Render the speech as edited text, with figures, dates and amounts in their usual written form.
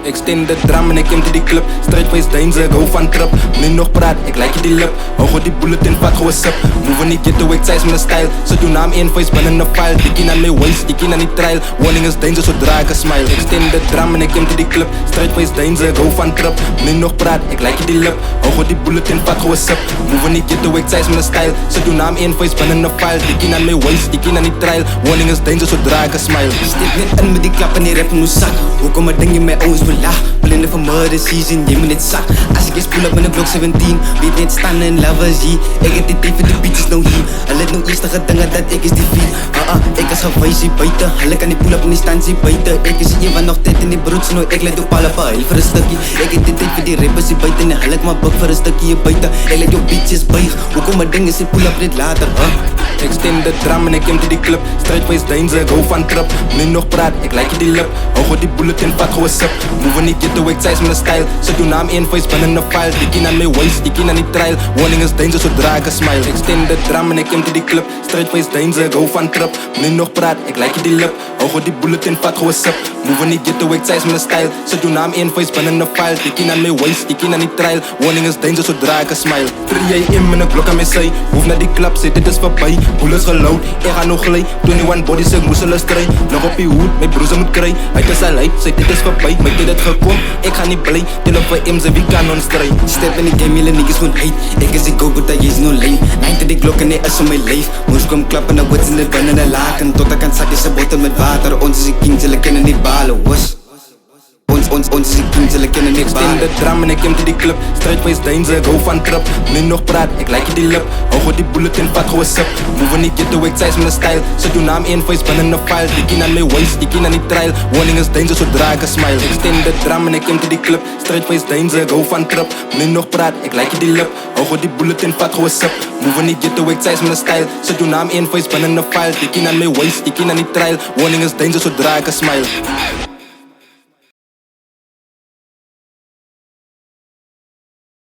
Extend de drum en ik kom to die club. Strijdwijs Deinze, ik hou van trap. Nu nog praat, ik like je die lip. Hou goed die bullet en vat gewoon sip. Move in die ghetto, ik size mijn style. Zet uw naam in, face binnen de file. Die kin aan mijn waist, die kin aan die trail. Warning is Deinze, zodra ik een smile. Extend de drum en ik kom to die club. Strijdwijs Deinze, ik hou van trap. Nu nog praat, ik like je die lip. Hou goed die bullet en vat gewoon sip. Move in die ghetto, ik size mijn style. Zet uw naam in, face binnen de file. Die kin aan mijn waist, die kin aan die trail. Warning is Deinze, zodra ik een smile. Stip net in met die klap en die rap in ons zak. Hoe kom het ding in mijn ouders belag? Blinde van murder season, je moet net zak. Als ik eens pull up met een Glock 17, weet net staan en lovers hier. Ik heb die tape, de beats is nou hier. Hulle het nou eerst gedinge dat ik is die vier. Ik is gewijs buiten. Hulle kan die pull up in die stansie buiten. Ik is hier van nog tijd in die broeds, nou ik let op alle vuil voor een stukje. Ik heb die tape voor die rappers hier buiten. En hulle ik maar buk voor een stukje hier buiten. Ik let jou beaches buig. Hoe kom het ding is die pull up net later, Extend de drum en ik kom to die club. Strijdwijs Deinze, ik hou van trap. Nu nog praat, ik like je die lip. Hou goed die bullet en vat gewoon sip. Move in die ghetto, ik size mijn style. Zet uw naam in, face binnen de file. Die kin aan mijn waist, die kin aan die trail. Warning is Deinze, zodra ik een smile. Extend de drum en ik kom to die club. Strijdwijs Deinze, ik hou van trap. Nu nog praat, ik like je die lip. Hou goed die bullet en vat gewoon sip. Move in die ghetto, ik size mijn style. Zet uw naam in, face binnen de file. Die kin aan mijn waist, die kin aan die trail. Warning is Deinze, zodra ik een smile. 3 AM met een klok aan mijn zij. Hoef naar die klap, zit dit is voorbij. Bullets geload, ik ga nog glij. 21 bodies, ik moest hulle stry. Nog op die hoed, mijn broers moet kry. Hij is al lijp, sê dit is voorbij. My dit het gekom, ik ga niet blij. Tel op voor M's, wie kan ons stry. Step in die game, jullie niggas moet hate. Ik is die go-go, dat je is no lane. 90 die klok en die is om mijn leef. Moes kom klappen, de wits in de binnen de laken. Tot ik kan zak is een botel met water. Ons is die kings, jullie kennen niet balen, was. Ons is die kings, jullie kennen niet balen. Extend de drum en ik kom to die club. Strijdwijs Deinze, ik hou van trap. Nu nog praat, ik like je die lip. Hou goed die bullet en vat gewoon sip. Move in die ghetto, ik size mijn style. Zet uw naam in, face binnen de file. Die kin aan mijn waist, die kin aan die trail. Warning is Deinze, zodra ik een smile. Extend de drum en ik kom to die club. Strijdwijs Deinze, ik hou van trap. Nu nog praat, ik like je die lip. Hou goed die bullet en vat gewoon sip. Move in die ghetto, ik size mijn style. Zet uw naam in, face binnen de file. Die kin aan mijn waist, die kin aan die trail. Warning is Deinze, zodra ik een smile.